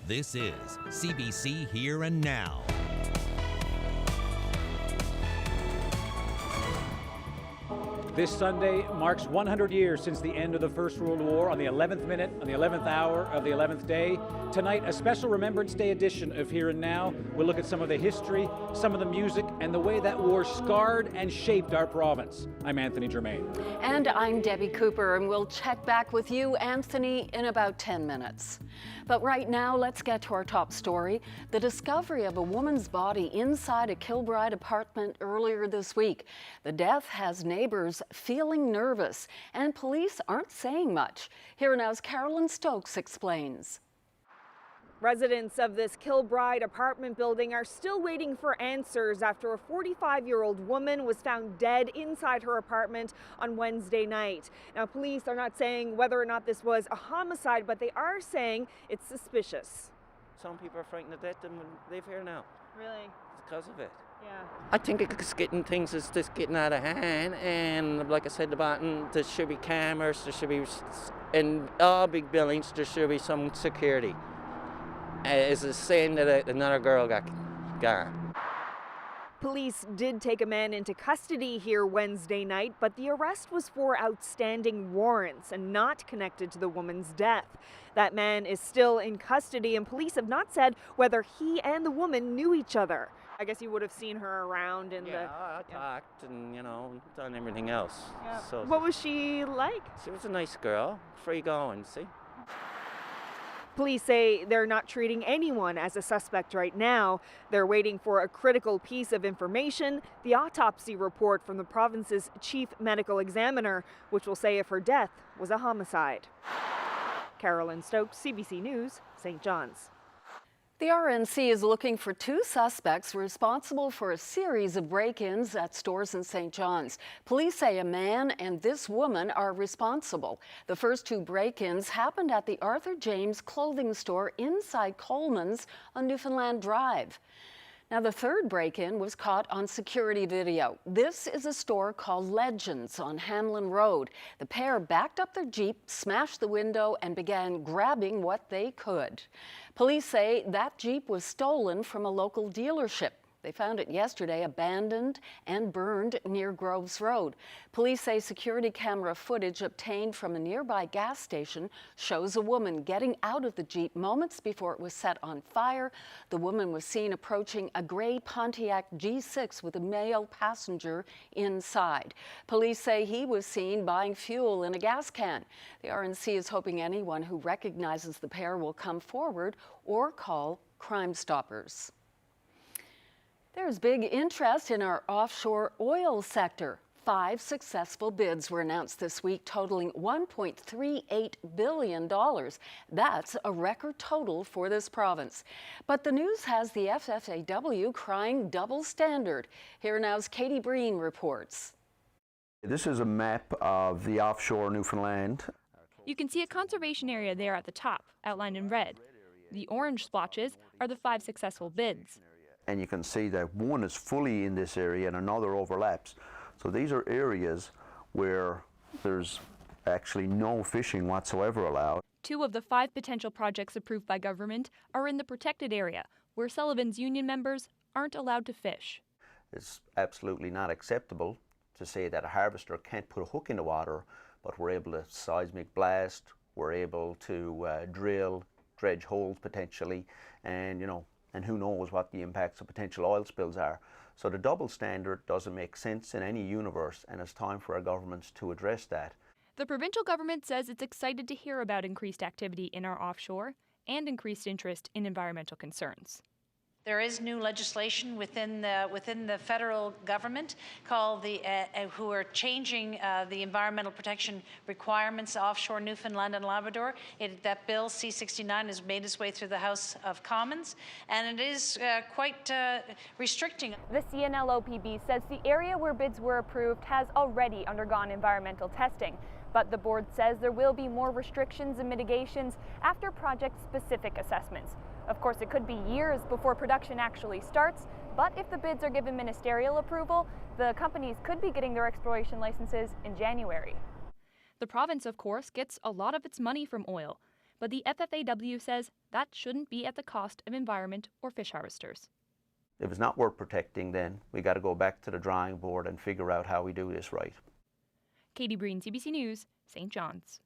This is CBC Here and Now. This Sunday marks 100 years since the end of the First World War on the 11th minute, on the 11th hour of the 11th day. Tonight, a special Remembrance Day edition of Here and Now. We'll look at some of the history, some of the music, and the way that war scarred and shaped our province. I'm Anthony Germain. And I'm Debbie Cooper, and we'll check back with you, Anthony, in about 10 minutes. But right now, let's get to our top story. The discovery of a woman's body inside a Kilbride apartment earlier this week. The death has neighbors feeling nervous, and police aren't saying much. Here Now's Carolyn Stokes explains. Residents of this Kilbride apartment building are still waiting for answers after a 45-year-old woman was found dead inside her apartment on Wednesday night. Now, police are not saying whether or not this was a homicide, but they are saying it's suspicious. Some people are frightened to death and live here now. Really? Because of it. Yeah. I think it's getting things is just getting out of hand, and like I said, there should be cameras, there should be, in all big buildings, there should be some security. It's a saying that another girl got gone. Police did take a man into custody here Wednesday night, but the arrest was for outstanding warrants and not connected to the woman's death. That man is still in custody, and police have not said whether he and the woman knew each other. I guess you would have seen her around in I talked and, done everything else. Yeah. So what was she like? She was a nice girl, free going, see? Police say they're not treating anyone as a suspect right now. They're waiting for a critical piece of information, the autopsy report from the province's chief medical examiner, which will say if her death was a homicide. Carolyn Stokes, CBC News, St. John's. The RNC is looking for two suspects responsible for a series of break-ins at stores in St. John's. Police say a man and this woman are responsible. The first two break-ins happened at the Arthur James clothing store inside Coleman's on Newfoundland Drive. Now, the third break-in was caught on security video. This is a store called Legends on Hamlin Road. The pair backed up their Jeep, smashed the window, and began grabbing what they could. Police say that Jeep was stolen from a local dealership. They found it yesterday abandoned and burned near Groves Road. Police say security camera footage obtained from a nearby gas station shows a woman getting out of the Jeep moments before it was set on fire. The woman was seen approaching a gray Pontiac G6 with a male passenger inside. Police say he was seen buying fuel in a gas can. The RNC is hoping anyone who recognizes the pair will come forward or call Crime Stoppers. There's big interest in our offshore oil sector. 5 successful bids were announced this week, totaling $1.38 billion. That's a record total for this province. But the news has the FFAW crying double standard. Here Now's Katie Breen reports. This is a map of the offshore Newfoundland. You can see a conservation area there at the top, outlined in red. The orange splotches are the 5 successful bids. And you can see that one is fully in this area and another overlaps. So these are areas where there's actually no fishing whatsoever allowed. 2 of the 5 potential projects approved by government are in the protected area, where Sullivan's union members aren't allowed to fish. It's absolutely not acceptable to say that a harvester can't put a hook in the water, but we're able to seismic blast, we're able to drill, dredge holes potentially, and and who knows what the impacts of potential oil spills are. So the double standard doesn't make sense in any universe, and it's time for our governments to address that. The provincial government says it's excited to hear about increased activity in our offshore and increased interest in environmental concerns. There is new legislation within the federal government called who are changing the environmental protection requirements offshore Newfoundland and Labrador. That bill C-69 has made its way through the House of Commons, and it is quite restricting. The CNL-OPB says the area where bids were approved has already undergone environmental testing, but the board says there will be more restrictions and mitigations after project-specific assessments. Of course, it could be years before production actually starts, but if the bids are given ministerial approval, the companies could be getting their exploration licenses in January. The province, of course, gets a lot of its money from oil, but the FFAW says that shouldn't be at the cost of environment or fish harvesters. If it's not worth protecting, then we got to go back to the drawing board and figure out how we do this right. Katie Breen, CBC News, St. John's.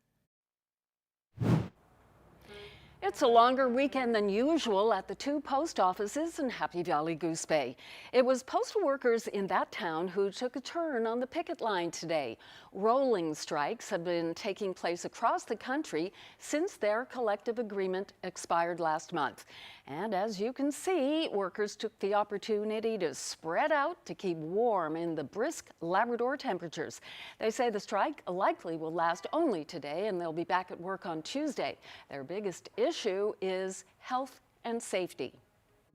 It's a longer weekend than usual at the two post offices in Happy Valley Goose Bay. It was postal workers in that town who took a turn on the picket line today. Rolling strikes have been taking place across the country since their collective agreement expired last month. And as you can see, workers took the opportunity to spread out to keep warm in the brisk Labrador temperatures. They say the strike likely will last only today and they'll be back at work on Tuesday. Their biggest issue is health and safety.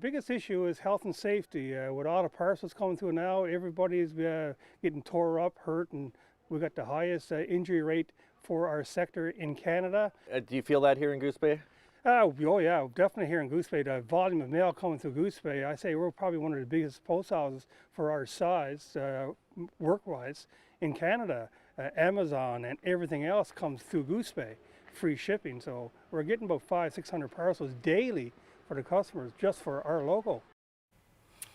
Biggest issue is health and safety. With all the parcels coming through now, everybody's getting tore up, hurt, and we got the highest injury rate for our sector in Canada. Do you feel that here in Goose Bay? Oh yeah, definitely here in Goose Bay. The volume of mail coming through Goose Bay, I say we're probably one of the biggest post houses for our size, work-wise, in Canada. Amazon and everything else comes through Goose Bay, free shipping. So we're getting about 500-600 parcels daily for the customers, just for our local.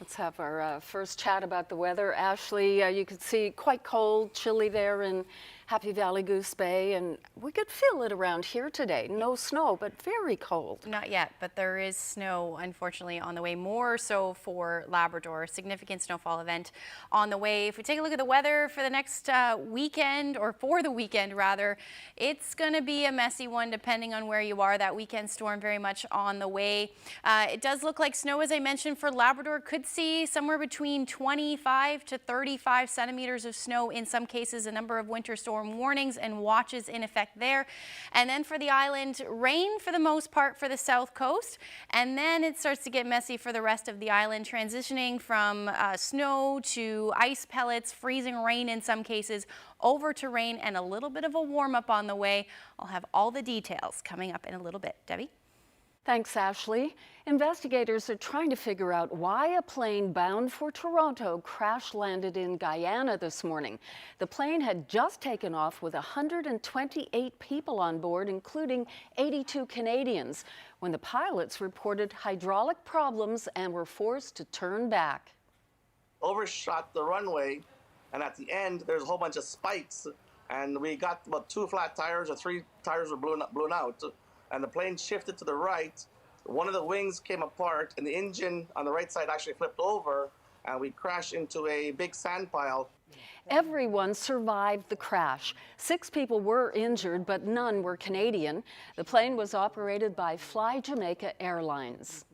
Let's have our first chat about the weather. Ashley, you can see quite cold, chilly there in Happy Valley Goose Bay, and we could feel it around here today. No snow, but very cold. Not yet, but there is snow, unfortunately, on the way, more so for Labrador. Significant snowfall event on the way. If we take a look at the weather for the next weekend, or for the weekend rather, it's going to be a messy one depending on where you are. That weekend storm very much on the way. It does look like snow, as I mentioned, for Labrador. Could see somewhere between 25 to 35 centimeters of snow in some cases. A number of winter storm warnings and watches in effect there. And then for the island, rain for the most part for the south coast. And then it starts to get messy for the rest of the island, transitioning from snow to ice pellets, freezing rain in some cases, over to rain and a little bit of a warm up on the way. I'll have all the details coming up in a little bit. Debbie? Thanks, Ashley. Investigators are trying to figure out why a plane bound for Toronto crash-landed in Guyana this morning. The plane had just taken off with 128 people on board, including 82 Canadians, when the pilots reported hydraulic problems and were forced to turn back. Overshot the runway, and at the end, there's a whole bunch of spikes, and we got about 2 flat tires, or 3 tires were blown out. And the plane shifted to the right. One of the wings came apart, and the engine on the right side actually flipped over, and we crashed into a big sand pile. Everyone survived the crash. 6 people were injured, but none were Canadian. The plane was operated by Fly Jamaica Airlines.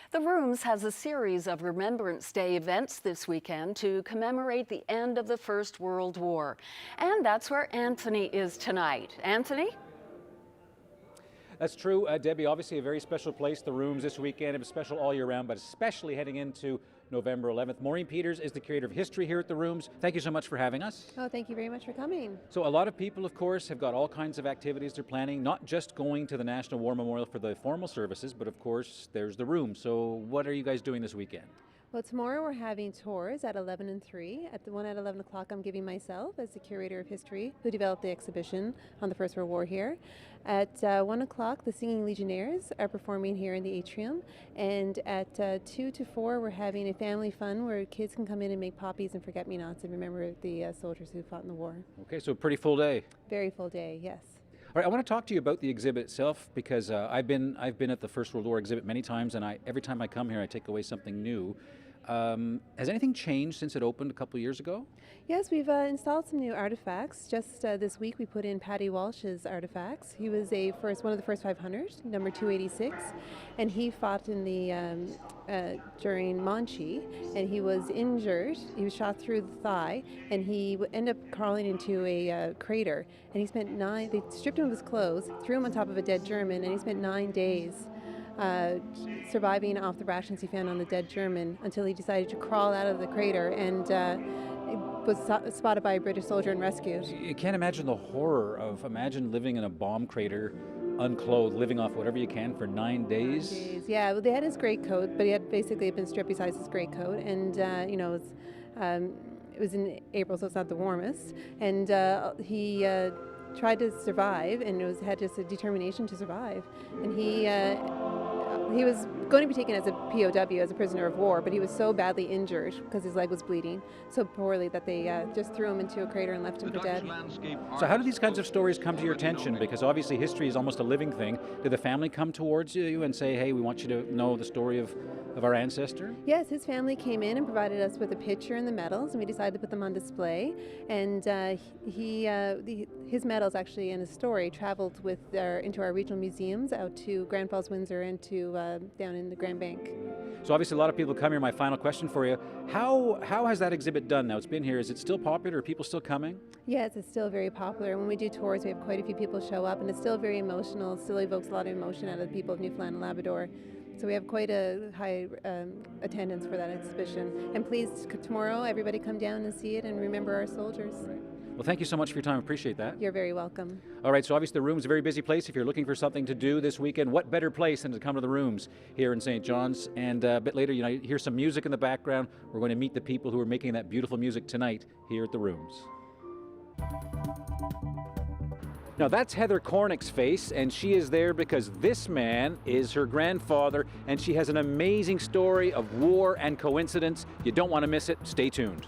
The Rooms has a series of Remembrance Day events this weekend to commemorate the end of the First World War. And that's where Anthony is tonight. Anthony? That's true, Debbie. Obviously a very special place, the Rooms, this weekend. It was special all year round, but especially heading into November 11th. Maureen Peters is the curator of history here at the Rooms. Thank you so much for having us. Oh, thank you very much for coming. So a lot of people, of course, have got all kinds of activities they're planning, not just going to the National War Memorial for the formal services, but of course there's the Rooms. So what are you guys doing this weekend? Well, tomorrow we're having tours at 11 and 3. At the one at 11 o'clock, I'm giving myself as the curator of history who developed the exhibition on the First World War here. At 1 o'clock, the Singing Legionnaires are performing here in the atrium. And at 2 to 4, we're having a family fun where kids can come in and make poppies and forget-me-nots and remember the soldiers who fought in the war. Okay, so a pretty full day. Very full day, yes. All right, I want to talk to you about the exhibit itself because I've been at the First World War exhibit many times, and every time I come here, I take away something new. Has anything changed since it opened a couple of years ago? Yes, we've installed some new artifacts. Just this week we put in Paddy Walsh's artifacts. He was one of the first 500, number 286, and he fought in the during Monchi, and he was injured. He was shot through the thigh, and he ended up crawling into a crater. And he spent they stripped him of his clothes, threw him on top of a dead German, and he spent 9 days surviving off the rations he found on the dead German until he decided to crawl out of the crater and was spotted by a British soldier and rescued. You can't imagine the horror of living in a bomb crater, unclothed, living off whatever you can for 9 days. 9 days. Yeah, well, they had his greatcoat, but he had basically been stripped besides his greatcoat, and it was It was in April, so it's not the warmest. And he tried to survive, and had just a determination to survive. And he was going to be taken as a POW, as a prisoner of war, but he was so badly injured because his leg was bleeding so poorly that they just threw him into a crater and left him for dead. So how do these kinds of stories come to your attention? Because obviously history is almost a living thing. Did the family come towards you and say, hey, we want you to know the story of our ancestor? Yes, his family came in and provided us with a picture and the medals, and we decided to put them on display. And his medals actually and his story traveled into our regional museums out to Grand Falls, Windsor, and to down in the Grand Bank. So obviously a lot of people come here. My final question for you, how has that exhibit done now? It's been here. Is it still popular? Are people still coming? Yes, it's still very popular. When we do tours, we have quite a few people show up, and it's still very emotional. It still evokes a lot of emotion out of the people of Newfoundland and Labrador. So we have quite a high attendance for that exhibition. And please, tomorrow, everybody come down and see it and remember our soldiers. Right. Well, thank you so much for your time. I appreciate that. You're very welcome. All right, so obviously the Room's a very busy place. If you're looking for something to do this weekend, what better place than to come to the Rooms here in St. John's? And a bit later, you hear some music in the background. We're going to meet the people who are making that beautiful music tonight here at the Rooms. Now that's Heather Cornick's face, and she is there because this man is her grandfather, and she has an amazing story of war and coincidence. You don't want to miss it. Stay tuned.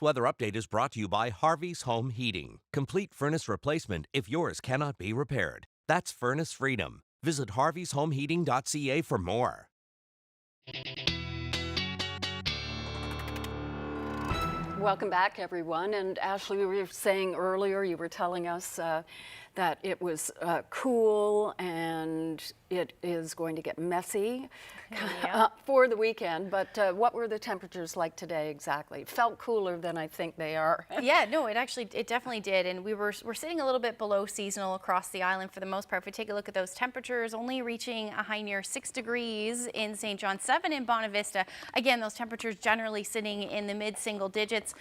Weather update is brought to you by Harvey's Home Heating. Complete furnace replacement if yours cannot be repaired. That's furnace freedom. Visit harveyshomeheating.ca for more. Welcome back, everyone. And Ashley, we were saying earlier, you were telling us that it was cool and it is going to get messy for the weekend. But what were the temperatures like today exactly? It felt cooler than I think they are. Yeah, no, it definitely did. And we're sitting a little bit below seasonal across the island for the most part. If we take a look at those temperatures, only reaching a high near 6 degrees in St. John, 7 in Bonavista. Again, those temperatures generally sitting in the mid-single digits.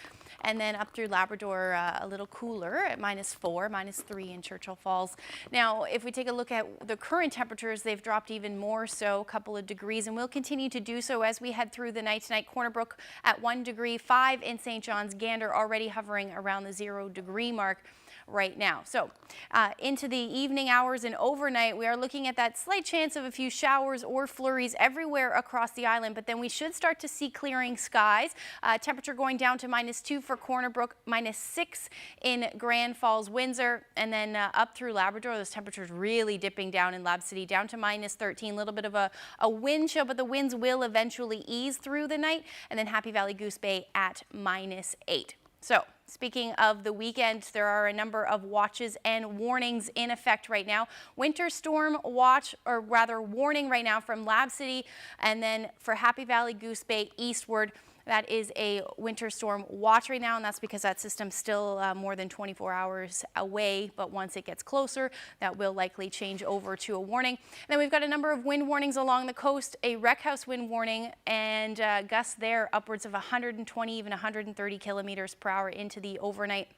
And then up through Labrador, a little cooler at -4, -3 in Churchill Falls. Now, if we take a look at the current temperatures, they've dropped even more so, a couple of degrees, and will continue to do so as we head through the night tonight. Corner Brook at 1 degree, 5 in St. John's, Gander already hovering around the 0 degree mark right now. So into the evening hours and overnight, we are looking at that slight chance of a few showers or flurries everywhere across the island, but then we should start to see clearing skies. Temperature going down to -2 for Corner Brook, -6 in Grand Falls, Windsor, and then up through Labrador, those temperatures really dipping down in Lab City, down to -13. A little bit of a wind chill, but the winds will eventually ease through the night, and then Happy Valley Goose Bay at -8. So, speaking of the weekend, there are a number of watches and warnings in effect right now. Winter storm watch, or rather warning right now from Lab City, and then for Happy Valley Goose Bay eastward, that is a winter storm watch right now, and that's because that system's still more than 24 hours away, but once it gets closer, that will likely change over to a warning. And then we've got a number of wind warnings along the coast, a wreck house wind warning, and gusts there upwards of 120, even 130 kilometers per hour into the overnight.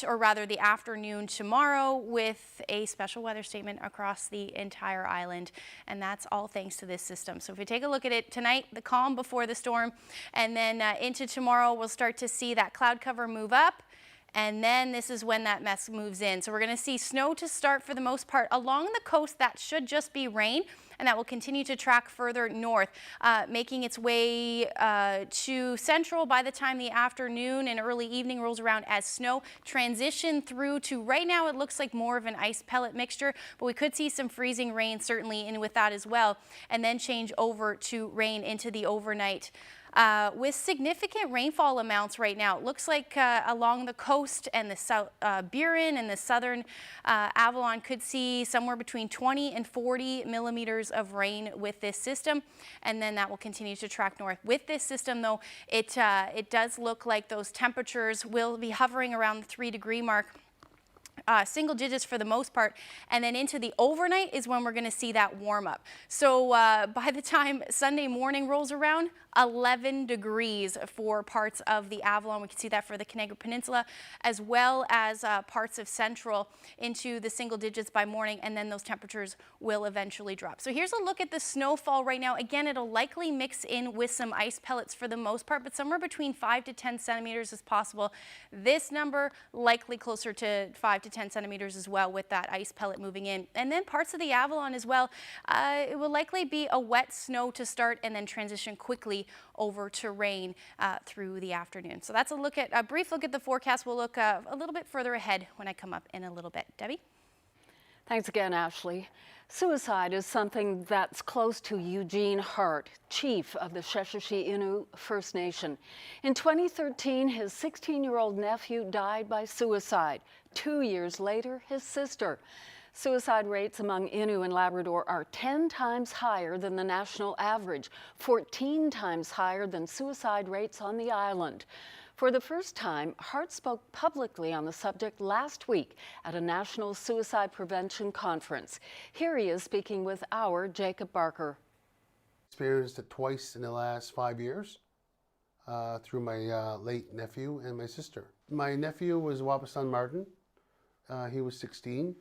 Or rather the afternoon tomorrow, with a special weather statement across the entire island, and that's all thanks to this system. So if we take a look at it tonight, the calm before the storm, and then into tomorrow, we'll start to see that cloud cover move up. And then this is when that mess moves in. So we're going to see snow to start for the most part along the coast. That should just be rain, and that will continue to track further north, making its way to central by the time the afternoon and early evening rolls around as snow transition through to, right now it looks like more of an ice pellet mixture, but we could see some freezing rain certainly in with that as well, and then change over to rain into the overnight. With significant rainfall amounts right now. It looks like along the coast and the South Burin and the southern Avalon could see somewhere between 20 and 40 millimeters of rain with this system, and then that will continue to track north. With this system, though, it does look like those temperatures will be hovering around the 3 degree mark. Single digits for the most part, and then into the overnight is when we're going to see that warm up. So by the time Sunday morning rolls around, 11 degrees for parts of the Avalon. We can see that for the Conegra Peninsula, as well as parts of Central into the single digits by morning, and then those temperatures will eventually drop. So here's a look at the snowfall right now. Again, it'll likely mix in with some ice pellets for the most part, but somewhere between 5 to 10 centimeters is possible. This number likely closer to 5 to 10 centimeters as well, with that ice pellet moving in. And then parts of the Avalon as well. It will likely be a wet snow to start and then transition quickly over to rain through the afternoon. So that's a brief look at the forecast. We'll look a little bit further ahead when I come up in a little bit. Debbie? Thanks again, Ashley. Suicide is something that's close to Eugene Hart, chief of the Sheshatshiu Innu First Nation. In 2013, his 16-year-old nephew died by suicide. 2 years later, his sister. Suicide rates among Innu and Labrador are 10 times higher than the national average, 14 times higher than suicide rates on the island. For the first time, Hart spoke publicly on the subject last week at a national suicide prevention conference. Here he is speaking with our Jacob Barker. Experienced it twice in the last 5 years through my late nephew and my sister. My nephew was Wapasan Martin. He was 16.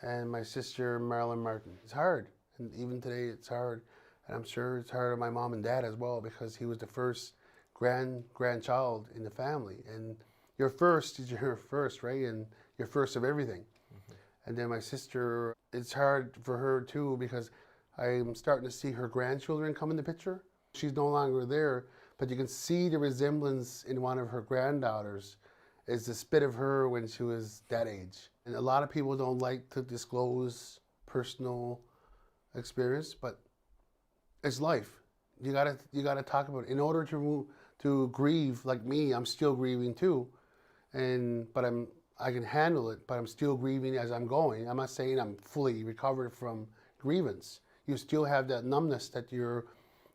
And my sister, Marilyn Martin. It's hard, and even today it's hard. And I'm sure it's hard on my mom and dad as well, because he was the first grandchild in the family. And your first is your first, right? And you're first of everything. Mm-hmm. And then my sister, it's hard for her too, because I'm starting to see her grandchildren come in the picture. She's no longer there, but you can see the resemblance in one of her granddaughters. Is the spit of her when she was that age. And a lot of people don't like to disclose personal experience, but It's life. You gotta talk about it. In order to grieve, like me, I'm still grieving too, but I can handle it. But I'm still grieving as I'm going. I'm not saying I'm fully recovered from grievance. You still have that numbness that you're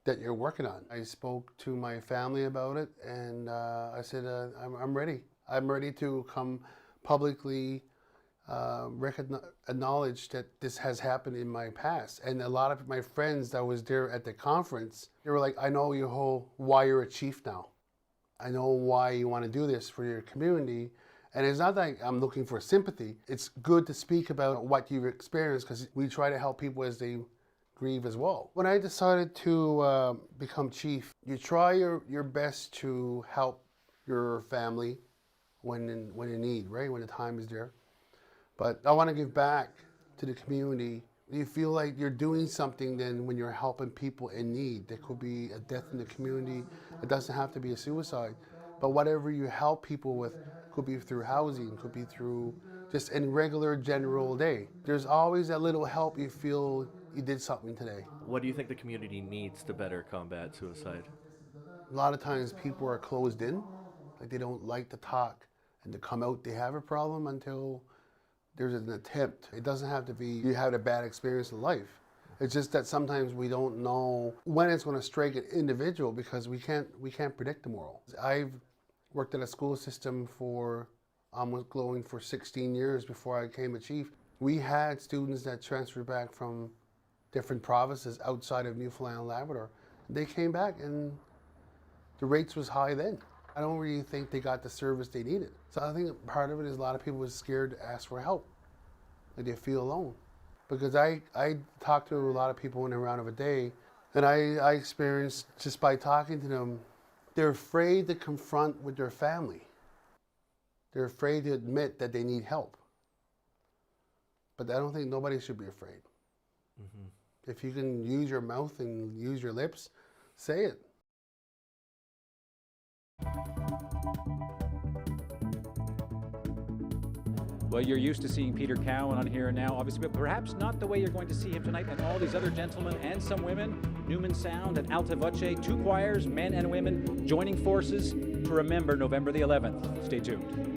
working on. I spoke to my family about it, and I said I'm ready. I'm ready to come publicly acknowledge that this has happened in my past. And a lot of my friends that was there at the conference, they were like, I know why you're a chief now. I know why you want to do this for your community. And it's not like I'm looking for sympathy. It's good to speak about what you've experienced, because we try to help people as they grieve as well. When I decided to become chief, you try your best to help your family when in need, right? When the time is there. But I want to give back to the community. You feel like you're doing something then when you're helping people in need. There could be a death in the community. It doesn't have to be a suicide. But whatever you help people with, could be through housing, could be through just in regular general day. There's always that little help you feel you did something today. What do you think the community needs to better combat suicide? A lot of times people are closed in, like they don't like to talk and to come out they have a problem until there's an attempt. It doesn't have to be you had a bad experience in life. It's just that sometimes we don't know when it's going to strike an individual, because we can't predict tomorrow. I've worked in a school system for almost going for 16 years before I became a chief. We had students that transferred back from different provinces outside of Newfoundland and Labrador. They came back and the rates was high then. I don't really think they got the service they needed. So I think part of it is a lot of people were scared to ask for help. Like they feel alone. Because I talked to a lot of people in a round of a day, and I experienced just by talking to them, they're afraid to confront with their family. They're afraid to admit that they need help. But I don't think nobody should be afraid. Mm-hmm. If you can use your mouth and use your lips, say it. Well, you're used to seeing Peter Cowan on Here and Now, obviously, but perhaps not the way you're going to see him tonight, and all these other gentlemen and some women. Newman Sound and Alta Voce, two choirs, men and women, joining forces to remember November the 11th. Stay tuned.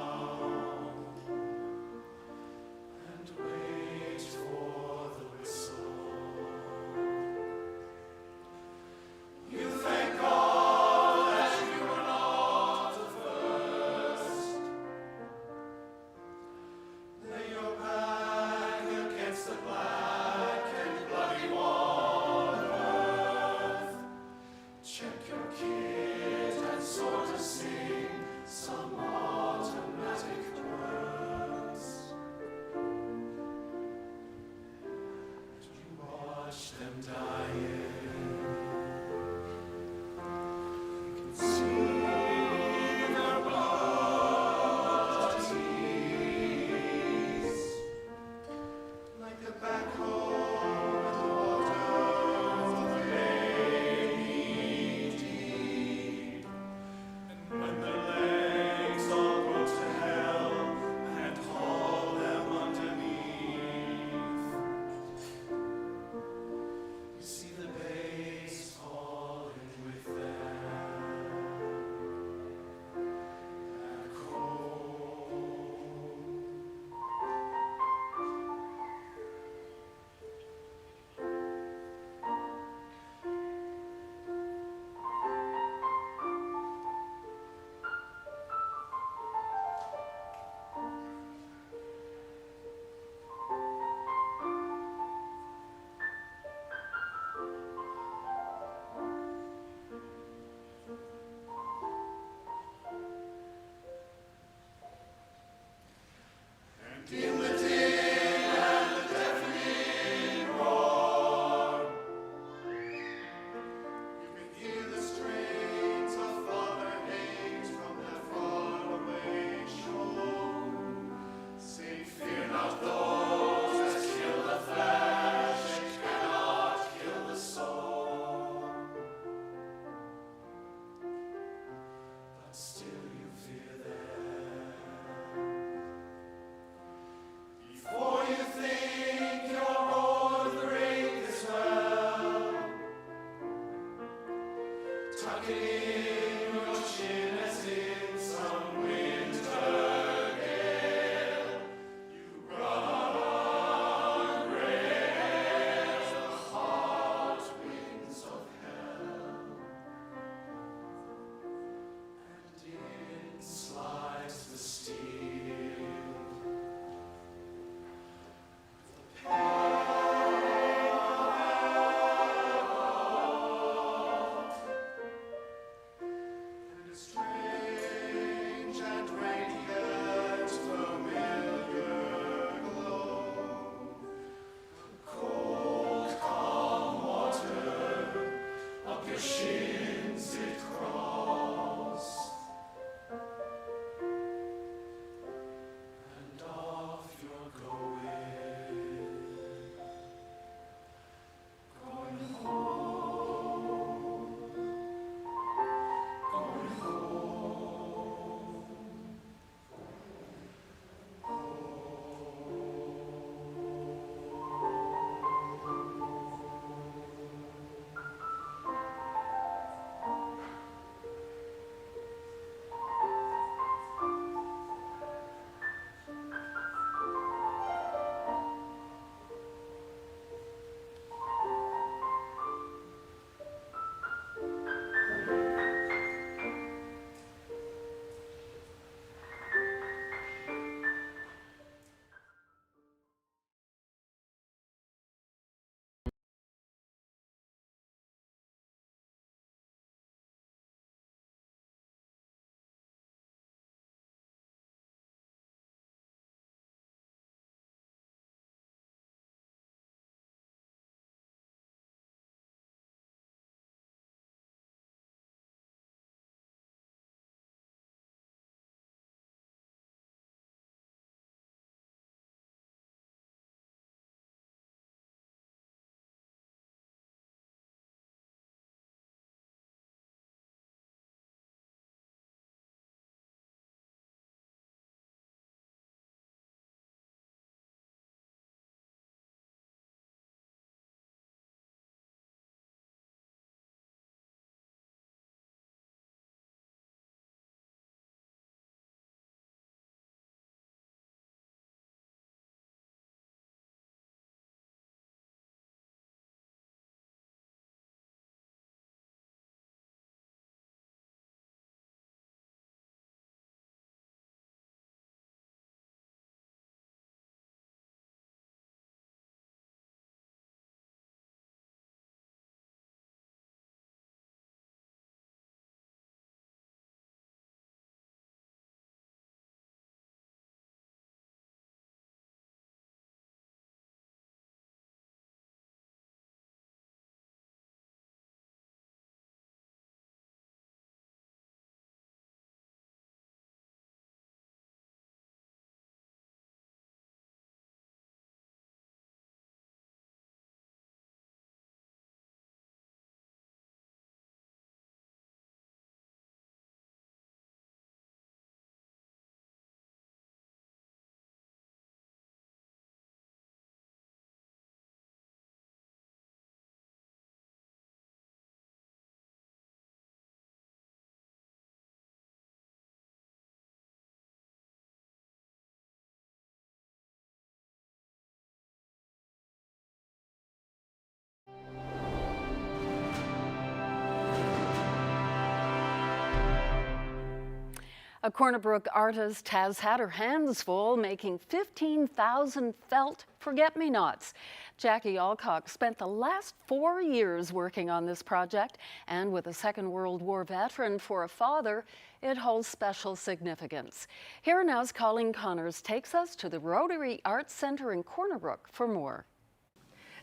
A Corner Brook artist has had her hands full making 15,000 felt forget-me-nots. Jackie Alcock spent the last 4 years working on this project, and with a Second World War veteran for a father, it holds special significance. Here Now's Colleen Connors takes us to the Rotary Arts Centre in Corner Brook for more.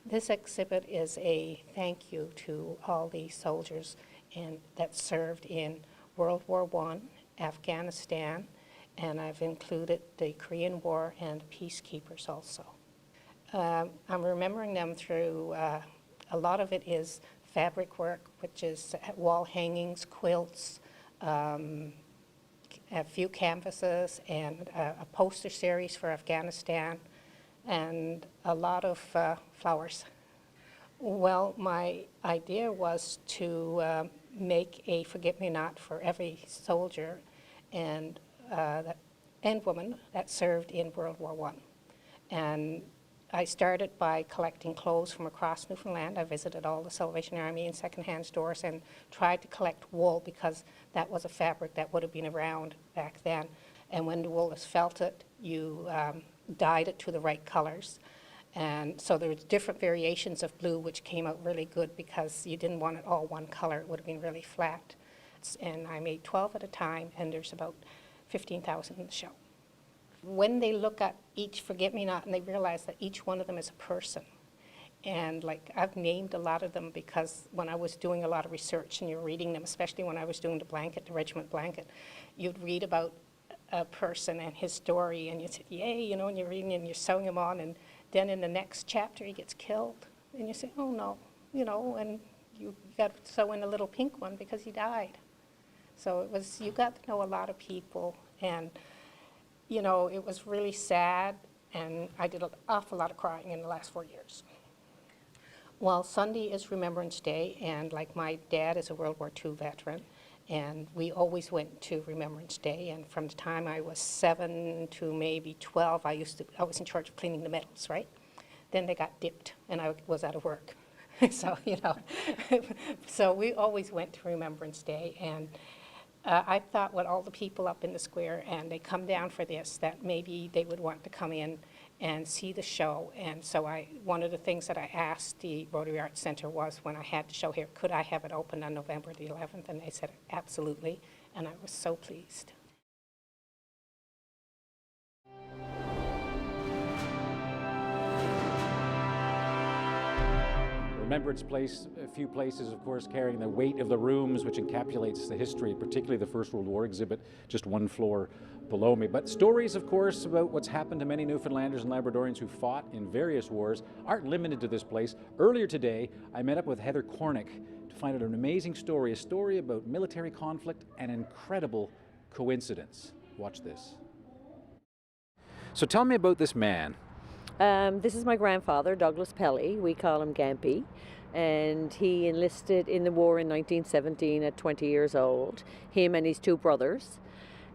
This exhibit is a thank you to all the soldiers that served in World War I, Afghanistan, and I've included the Korean War and peacekeepers also. I'm remembering them through, a lot of it is fabric work, which is wall hangings, quilts, a few canvases, and a poster series for Afghanistan, and a lot of flowers. Well, my idea was to make a forget-me-not for every soldier and woman that served in World War I. And I started by collecting clothes from across Newfoundland. I visited all the Salvation Army and secondhand stores and tried to collect wool because that was a fabric that would have been around back then. And when the wool is felted, you dyed it to the right colors. And so there was different variations of blue which came out really good because you didn't want it all one color. It would have been really flat. And I made 12 at a time, and there's about 15,000 in the show. When they look at each forget-me-not and they realize that each one of them is a person, and like I've named a lot of them because when I was doing a lot of research and you're reading them, especially when I was doing the regiment blanket, you'd read about a person and his story and you said, yay, you know, and you're reading and you're sewing him on, and then in the next chapter he gets killed and you say, oh no, you know, and you got to sew in a little pink one because he died. So it was, you got to know a lot of people, and you know, it was really sad, and I did an awful lot of crying in the last 4 years. Well, Sunday is Remembrance Day, and like my dad is a World War II veteran, and we always went to Remembrance Day, and from the time I was 7 to maybe 12, I was in charge of cleaning the medals, right? Then they got dipped, and I was out of work. So, you know, so we always went to Remembrance Day, and I thought with all the people up in the square and they come down for this, that maybe they would want to come in and see the show. And so one of the things that I asked the Rotary Arts Centre was, when I had the show here, could I have it open on November the 11th? And they said absolutely, and I was so pleased. Remembrance Place, a few places, of course, carrying the weight of the rooms, which encapsulates the history, particularly the First World War exhibit, just one floor below me. But stories, of course, about what's happened to many Newfoundlanders and Labradorians who fought in various wars aren't limited to this place. Earlier today, I met up with Heather Cornick to find out an amazing story, a story about military conflict and incredible coincidence. Watch this. So tell me about this man. This is my grandfather, Douglas Pelly. We call him Gampy, and he enlisted in the war in 1917 at 20 years old, him and his two brothers,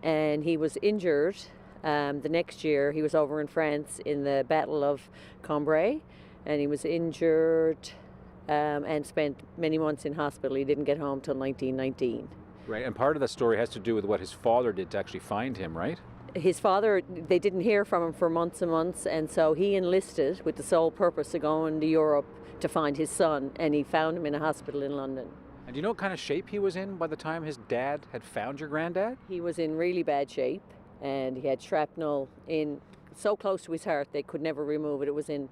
and he was injured. The next year he was over in France in the Battle of Cambrai, and he was injured and spent many months in hospital. He didn't get home till 1919. Right, and part of the story has to do with what his father did to actually find him, right? His father, they didn't hear from him for months and months, and so he enlisted with the sole purpose of going to Europe to find his son, and he found him in a hospital in London. And do you know what kind of shape he was in by the time his dad had found your granddad? He was in really bad shape, and he had shrapnel in so close to his heart they could never remove it. It was in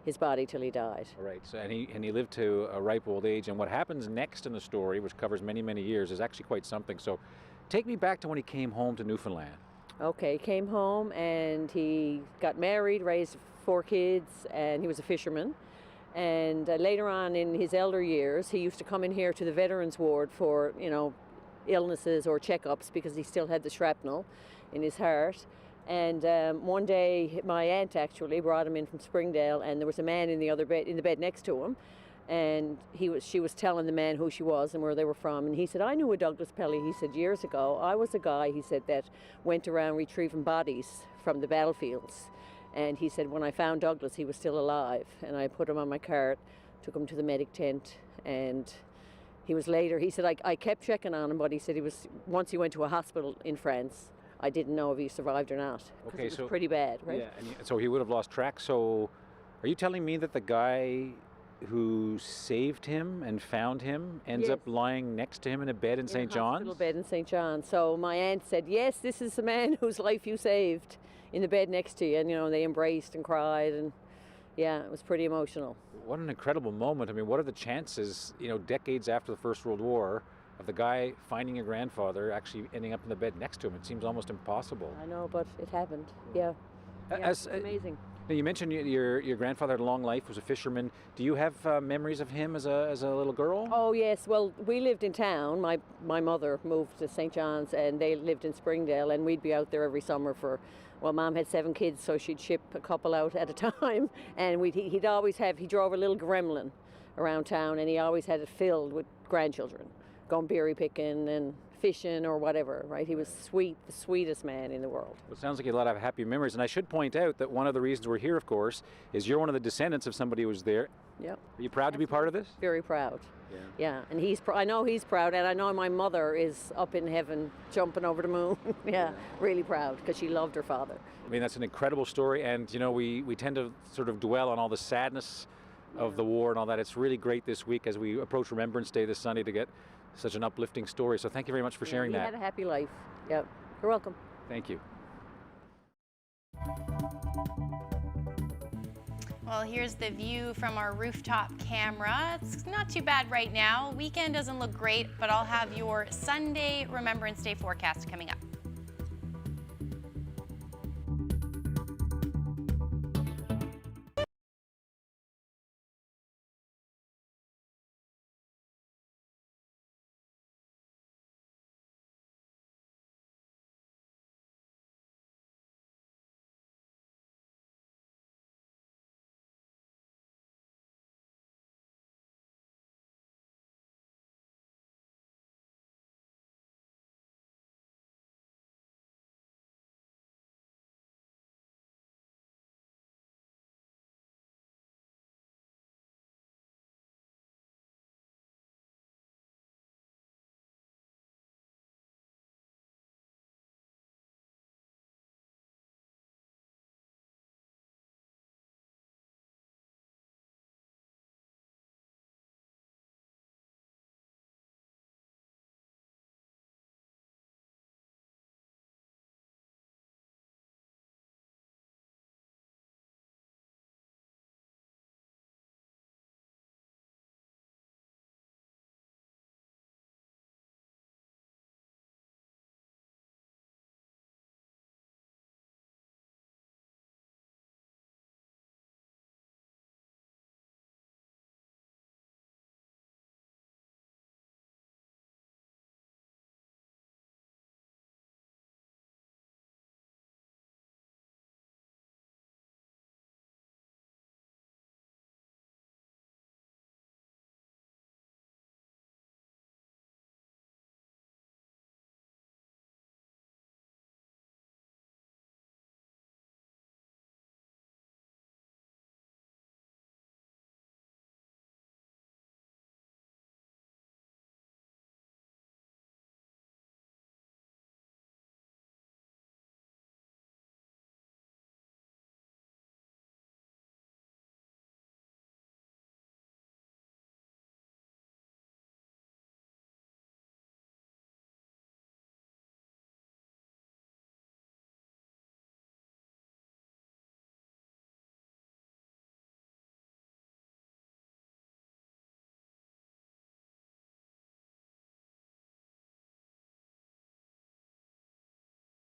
his body till he died. Right, so, and he lived to a ripe old age, and what happens next in the story, which covers many, many years, is actually quite something. So take me back to when he came home to Newfoundland. Okay, he came home and he got married, raised 4 kids, and he was a fisherman. And later on in his elder years, he used to come in here to the veterans ward for, you know, illnesses or checkups because he still had the shrapnel in his heart. And one day, my aunt actually brought him in from Springdale, and there was a man in the bed next to him. And she was telling the man who she was and where they were from, and he said, I knew a Douglas Pelly. He said, years ago, I was a guy, he said, that went around retrieving bodies from the battlefields. And he said, when I found Douglas, he was still alive, and I put him on my cart, took him to the medic tent, and He was later, he said, I kept checking on him, but he said once he went to a hospital in France, I didn't know if he survived or not. Okay, it was so pretty bad, right? Yeah, and so he would have lost track. So are you telling me that the guy who saved him and found him ends up lying next to him in a bed in St. John's? Hospital bed in St. John's. So my aunt said, yes, this is the man whose life you saved, in the bed next to you. And, they embraced and cried, and yeah, it was pretty emotional. What an incredible moment. I mean, what are the chances, decades after the First World War, of the guy finding your grandfather actually ending up in the bed next to him? It seems almost impossible. I know, but it happened. Yeah. It's amazing. Now, you mentioned your grandfather had a long life, was a fisherman. Do you have memories of him as a little girl? Oh yes, well, we lived in town. My mother moved to St. John's, and they lived in Springdale, and we'd be out there every summer Mom had 7 kids, so she'd ship a couple out at a time, and he drove a little gremlin around town, and he always had it filled with grandchildren, going berry picking and fishing or whatever, right? He was the sweetest man in the world. Well, it sounds like a lot of happy memories, and I should point out that one of the reasons we're here, of course, is you're one of the descendants of somebody who was there. Yep. Are you proud to be part of this? Very proud. Yeah, and I know he's proud, and I know my mother is up in heaven jumping over the moon. Yeah, really proud, because she loved her father. I mean, that's an incredible story, and we tend to sort of dwell on all the sadness of the war and all that. It's really great this week as we approach Remembrance Day this Sunday to get such an uplifting story. So thank you very much for sharing that. He had a happy life. Yep. You're welcome. Thank you. Well, here's the view from our rooftop camera. It's not too bad right now. Weekend doesn't look great, but I'll have your Sunday Remembrance Day forecast coming up.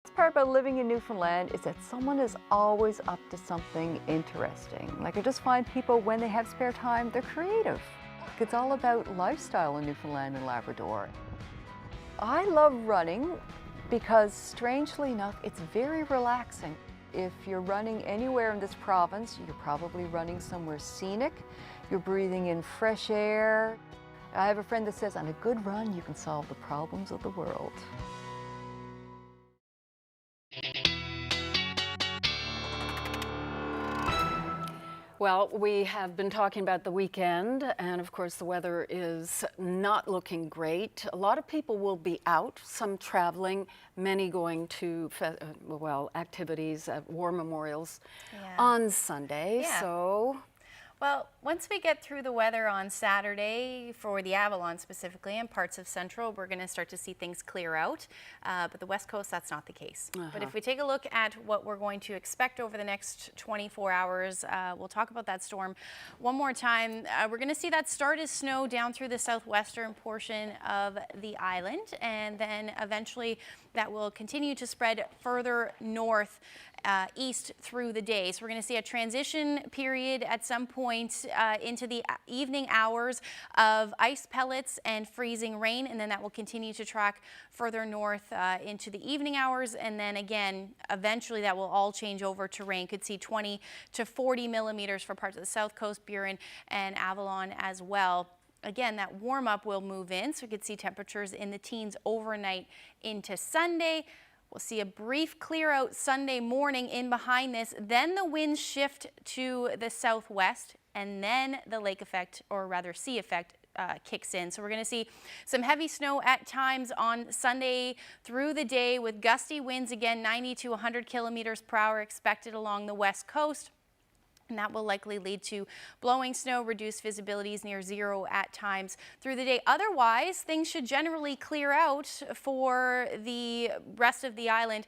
The part about living in Newfoundland is that someone is always up to something interesting. Like I just find people, when they have spare time, they're creative. It's all about lifestyle in Newfoundland and Labrador. I love running because, strangely enough, it's very relaxing. If you're running anywhere in this province, you're probably running somewhere scenic. You're breathing in fresh air. I have a friend that says, on a good run, you can solve the problems of the world. Well, we have been talking about the weekend, and of course the weather is not looking great. A lot of people will be out, some traveling, many going to, activities at war memorials on Sunday. Yeah. So, well, once we get through the weather on Saturday, for the Avalon specifically, and parts of Central, we're going to start to see things clear out. But the West Coast, that's not the case. But if we take a look at what we're going to expect over the next 24 hours, we'll talk about that storm one more time. We're going to see that start as snow down through the southwestern portion of the island, and then eventually that will continue to spread further north east through the day. So we're going to see a transition period at some point into the evening hours of ice pellets and freezing rain, and then that will continue to track further north into the evening hours, and then again eventually that will all change over to rain. Could see 20 to 40 millimeters for parts of the South Coast, Burin and Avalon as well. Again, that warm up will move in, so we could see temperatures in the teens overnight into Sunday. We'll see a brief clear out Sunday morning in behind this, then the winds shift to the southwest, and then the lake effect, or rather sea effect, kicks in. So we're going to see some heavy snow at times on Sunday through the day, with gusty winds, again 90 to 100 kilometers per hour expected along the west coast. And that will likely lead to blowing snow, reduced visibilities near zero at times through the day. Otherwise, things should generally clear out for the rest of the island.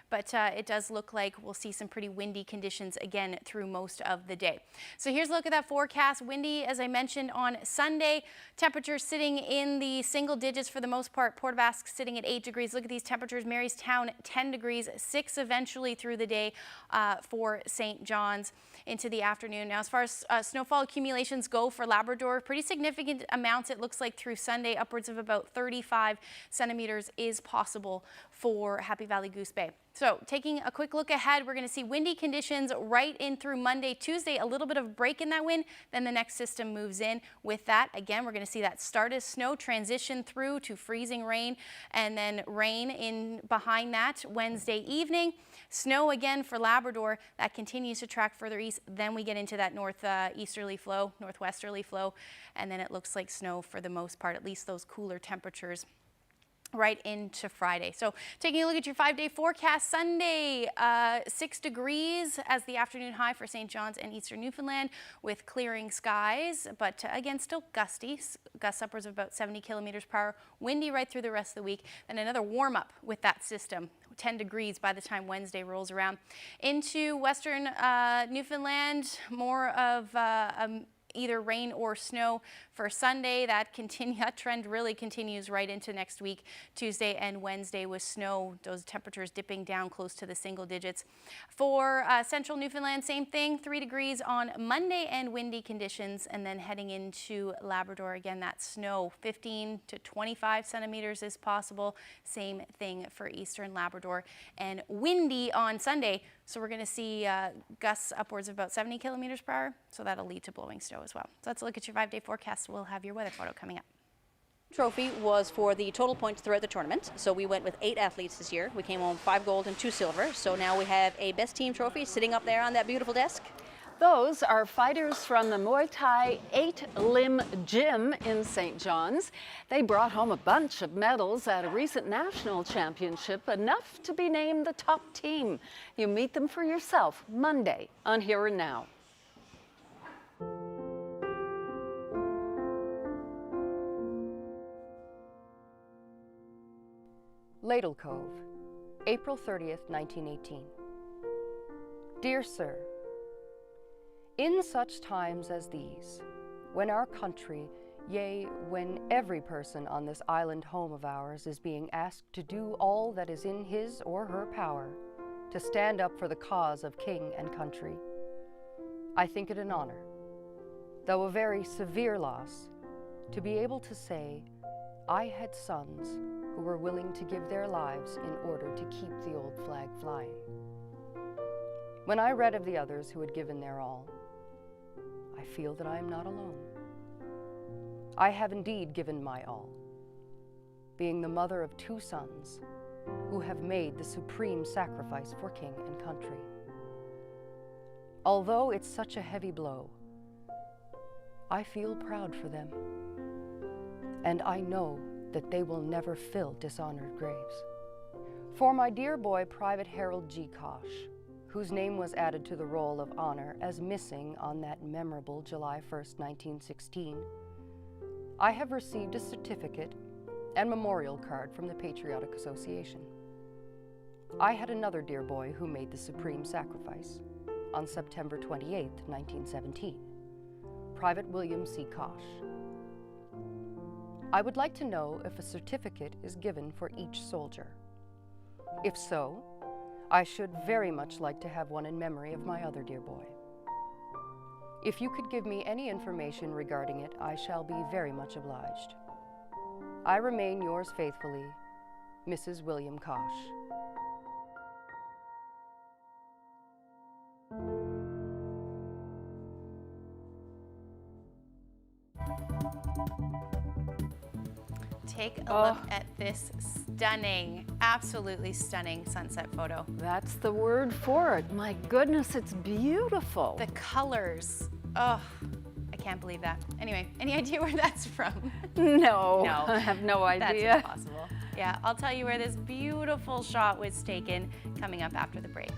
But it does look like we'll see some pretty windy conditions again through most of the day. So here's a look at that forecast. Windy, as I mentioned, on Sunday. Temperatures sitting in the single digits for the most part. Port aux Basques sitting at 8 degrees. Look at these temperatures. Marystown 10 degrees, 6 eventually through the day for St. John's into the afternoon. Now, as far as snowfall accumulations go for Labrador, pretty significant amounts it looks like through Sunday. Upwards of about 35 centimeters is possible for Happy Valley Goose Bay. So taking a quick look ahead, we're going to see windy conditions right in through Monday, Tuesday, a little bit of break in that wind, then the next system moves in. With that, again, we're going to see that start as snow, transition through to freezing rain, and then rain in behind that Wednesday evening. Snow again for Labrador, that continues to track further east. Then we get into that northwesterly flow, and then it looks like snow for the most part, at least those cooler temperatures right into Friday. So taking a look at your 5-day forecast, Sunday 6 degrees as the afternoon high for St. John's and eastern Newfoundland, with clearing skies, but again still gusty, gusts upwards of about 70 kilometers per hour, windy right through the rest of the week. Then another warm up with that system, 10 degrees by the time Wednesday rolls around. Into western Newfoundland, more of either rain or snow for Sunday. That trend really continues right into next week, Tuesday and Wednesday, with snow, those temperatures dipping down close to the single digits. For central Newfoundland, same thing, 3 degrees on Monday and windy conditions, and then heading into Labrador, again, that snow, 15 to 25 centimeters is possible. Same thing for eastern Labrador, and windy on Sunday. So we're going to see gusts upwards of about 70 kilometers per hour, so that'll lead to blowing snow as well. So let's look at your 5-day forecast. We'll have your weather photo coming up. Trophy was for the total points throughout the tournament. So we went with 8 athletes this year. We came home 5 gold and 2 silver. So now we have a best team trophy sitting up there on that beautiful desk. Those are fighters from the Muay Thai 8-Limb Gym in St. John's. They brought home a bunch of medals at a recent national championship, enough to be named the top team. You meet them for yourself Monday on Here and Now. Ladle Cove, April 30th, 1918. Dear Sir, in such times as these, when our country, yea, when every person on this island home of ours is being asked to do all that is in his or her power to stand up for the cause of king and country, I think it an honor, though a very severe loss, to be able to say I had sons who were willing to give their lives in order to keep the old flag flying. When I read of the others who had given their all, I feel that I am not alone. I have indeed given my all, being the mother of 2 sons who have made the supreme sacrifice for king and country. Although it's such a heavy blow, I feel proud for them. And I know that they will never fill dishonored graves. For my dear boy, Private Harold G. Kosh, whose name was added to the roll of honor as missing on that memorable July 1st, 1916, I have received a certificate and memorial card from the Patriotic Association. I had another dear boy who made the supreme sacrifice on September 28, 1917, Private William C. Kosh. I would like to know if a certificate is given for each soldier. If so, I should very much like to have one in memory of my other dear boy. If you could give me any information regarding it, I shall be very much obliged. I remain yours faithfully, Mrs. William Kosh. Take a look at this stunning, absolutely stunning sunset photo. That's the word for it. My goodness, it's beautiful. The colors, oh, I can't believe that. Anyway, any idea where that's from? No, No, I have no idea. That's impossible. Yeah, I'll tell you where this beautiful shot was taken coming up after the break.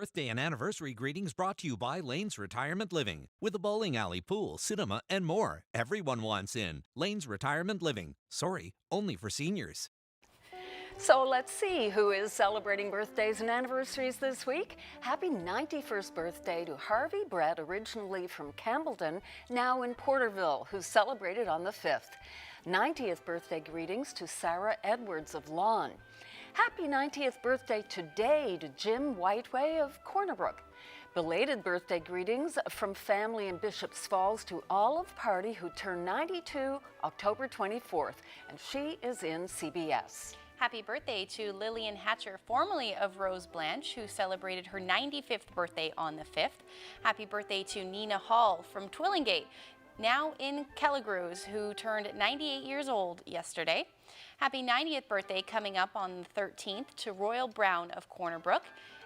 Birthday and anniversary greetings brought to you by Lane's Retirement Living. With a bowling alley, pool, cinema, and more. Everyone wants in. Lane's Retirement Living. Sorry, only for seniors. So let's see who is celebrating birthdays and anniversaries this week. Happy 91st birthday to Harvey Brett, originally from Campbellton, now in Porterville, who celebrated on the 5th. 90th birthday greetings to Sarah Edwards of Lawn. Happy 90th birthday today to Jim Whiteway of Cornerbrook. Belated birthday greetings from family in Bishop's Falls to Olive Party, who turned 92 October 24th, and she is in CBS. Happy birthday to Lillian Hatcher, formerly of Rose Blanche, who celebrated her 95th birthday on the 5th. Happy birthday to Nina Hall from Twillingate, now in Kelligrews, who turned 98 years old yesterday. Happy 90th birthday coming up on the 13th to Royal Brown of Cornerbrook.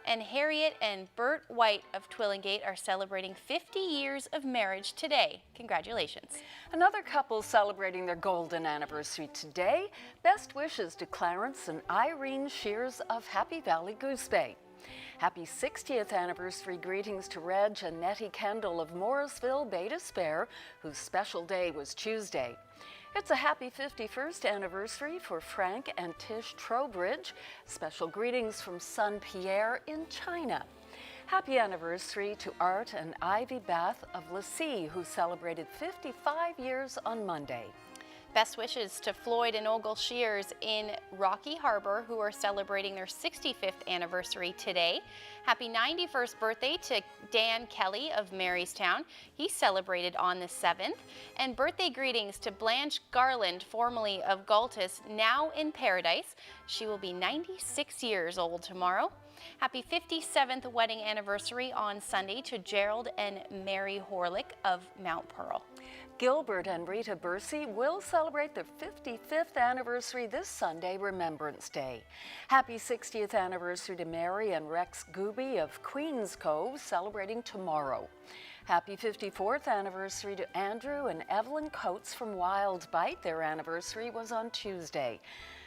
And Harriet and Bert White of Twillingate are celebrating 50 years of marriage today. Congratulations. Another couple celebrating their golden anniversary today. Best wishes to Clarence and Irene Shears of Happy Valley Goose Bay. Happy 60th anniversary greetings to Reg and Nettie Kendall of Morrisville, Bay d'Espoir, whose special day was Tuesday. It's a happy 51st anniversary for Frank and Tish Trowbridge. Special greetings from son Pierre in China. Happy anniversary to Art and Ivy Bath of Lassie, who celebrated 55 years on Monday. Best wishes to Floyd and Ogle Shears in Rocky Harbor, who are celebrating their 65th anniversary today. Happy 91st birthday to Dan Kelly of Marystown. He celebrated on the 7th. And birthday greetings to Blanche Garland, formerly of Galtus, now in Paradise. She will be 96 years old tomorrow. Happy 57th wedding anniversary on Sunday to Gerald and Mary Horlick of Mount Pearl. Gilbert and Rita Bursey will celebrate their 55th anniversary this Sunday, Remembrance Day. Happy 60th anniversary to Mary and Rex Gooby of Queens Cove, celebrating tomorrow. Happy 54th anniversary to Andrew and Evelyn Coates from Wild Bite. Their anniversary was on Tuesday.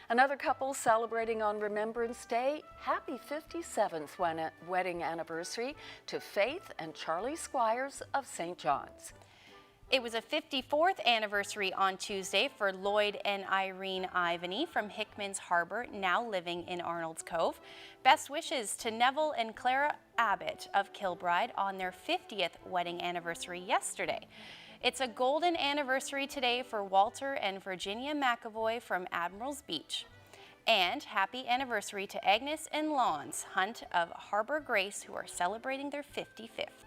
Another couple celebrating on Remembrance Day, happy 57th wedding anniversary to Faith and Charlie Squires of St. John's. It was a 54th anniversary on Tuesday for Lloyd and Irene Ivany from Hickman's Harbor, now living in Arnold's Cove. Best wishes to Neville and Clara Abbott of Kilbride on their 50th wedding anniversary yesterday. It's a golden anniversary today for Walter and Virginia McAvoy from Admiral's Beach. And happy anniversary to Agnes and Lawns Hunt of Harbor Grace, who are celebrating their 55th.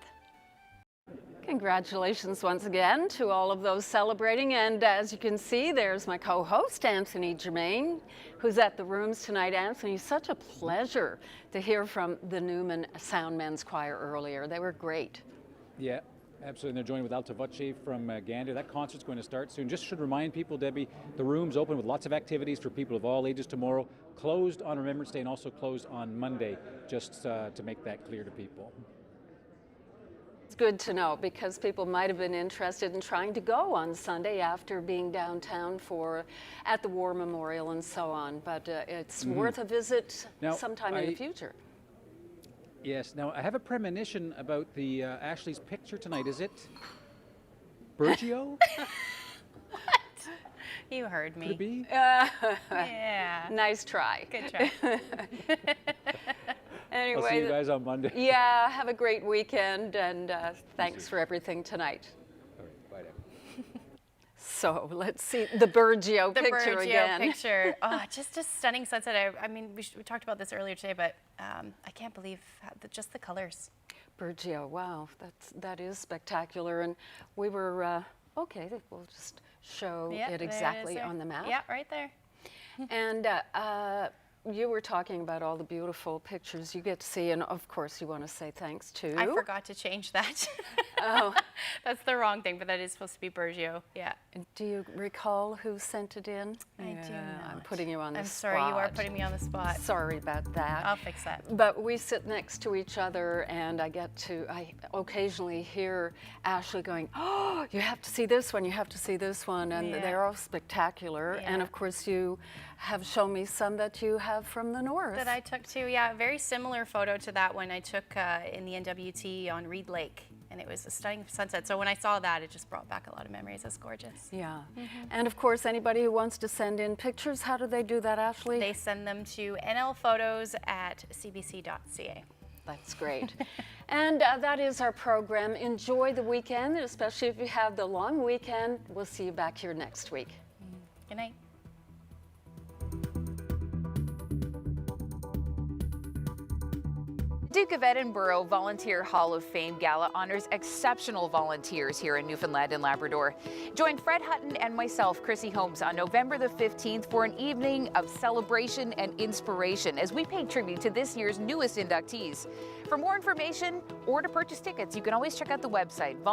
Congratulations once again to all of those celebrating, and as you can see, there's my co-host Anthony Germain, who's at the rooms tonight. Anthony, such a pleasure to hear from the Newman Sound Men's Choir earlier. They were great. Yeah, absolutely. And they're joined with Alta Voce from Gander. That concert's going to start soon. Just should remind people, Debbie, the room's open with lots of activities for people of all ages tomorrow. Closed on Remembrance Day and also closed on Monday, just to make that clear to people. It's good to know, because people might have been interested in trying to go on Sunday after being downtown at the War Memorial and so on, but it's worth a visit sometime in the future. Yes. Now, I have a premonition about the Ashley's picture tonight. Is it Bergio? What? You heard me. Could it be? Yeah. Nice try. Good try. Anyway, I'll see you guys on Monday. Yeah, have a great weekend, and thanks for everything tonight. All right, bye now. So let's see the Bergio picture again. The Bergio picture. Oh, just a stunning sunset. I mean, we talked about this earlier today, but I can't believe just the colors. Bergio, wow, that is spectacular. And we were, okay, we'll just show it exactly on the map. Yeah, right there. And you were talking about all the beautiful pictures you get to see, and of course you want to say thanks to... I forgot to change that. Oh. That's the wrong thing, but that is supposed to be Bergio, yeah. Do you recall who sent it in? I do not. I'm putting you on the spot. I'm sorry, you are putting me on the spot. Sorry about that. I'll fix that. But we sit next to each other, and I occasionally hear Ashley going, oh, you have to see this one, you have to see this one, and they're all spectacular. Yeah. And of course you have shown me some that you have from the north. That I took too, yeah. A very similar photo to that one I took in the NWT on Reed Lake. And it was a stunning sunset. So when I saw that, it just brought back a lot of memories. It's gorgeous. Yeah. And of course, anybody who wants to send in pictures, how do they do that, Ashley? They send them to nlphotos@cbc.ca. That's great. And that is our program. Enjoy the weekend, especially if you have the long weekend. We'll see you back here next week. Good night. Duke of Edinburgh Volunteer Hall of Fame Gala honors exceptional volunteers here in Newfoundland and Labrador. Join Fred Hutton and myself, Chrissy Holmes, on November the 15th for an evening of celebration and inspiration as we pay tribute to this year's newest inductees. For more information or to purchase tickets, you can always check out the website